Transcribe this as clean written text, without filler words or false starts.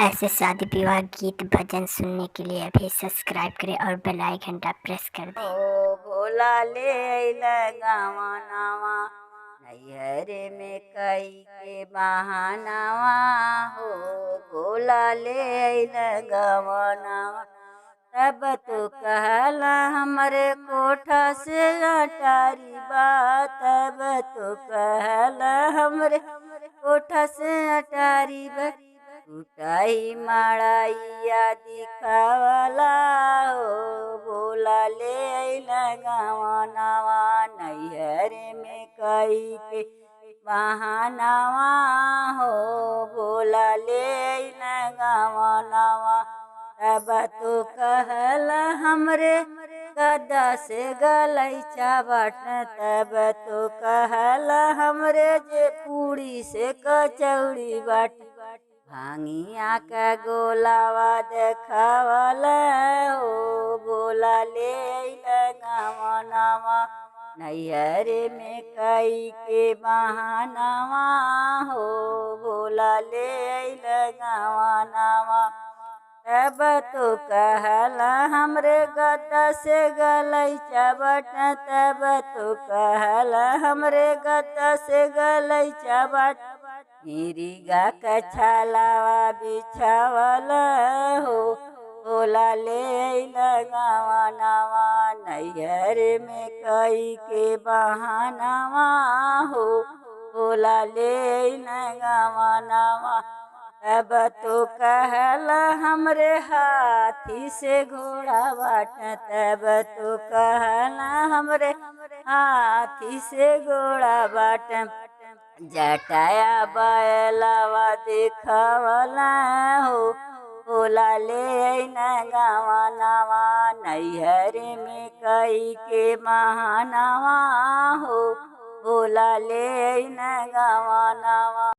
ऐसे शादी विवाह गीत भजन सुनने के लिए अभी सब्सक्राइब करें और बेल आइकन प्रेस कर दें। ओ भोला ले अइला गावा नावा नैहरे में कई के बहानावा हो। भोला ले अइला गावा नावा तब तो कहला हमरे कोठा से अटारी बा। तब तो कहला हमरे कोठा से अटारी बा। टूटाई माड़ाइया दिखावला हो। भोला ले अइला गावा नावा नैहरे में कई के बहानावा हो। भोला ले अइला गावा नावा तब तो कहला हमरे गदा से गलैचा बाट। तब तो कहला हमरे जे पूड़ी से कचौड़ी बाट। भांगिया का गोलावा देखावला हो। भोला ले अइला गावा नावा नैहरे में कई के बहानावा हो। भोला ले अइला गावा नावा तब तो कहला हमरे गदा से गलैचा बाट। तब तो कहला हमरे गदा से गलैचा बाट। मिरिगा का छालावा बिछावला हो। भोला ले अइला गावा नावा नैहरे में कई के बहानावा हो। भोला ले अइला गावा नावा तब तो कहला हमरे हाथी से घोड़ा बाट। तब तो कहला हमरे हाथी से घोड़ा बाट। जटाया बैलावा दिखावला हो। भोला ले अइला गावा नावा नैहरे में कई के बहानावा हो। भोला ले अइला गावा नावा।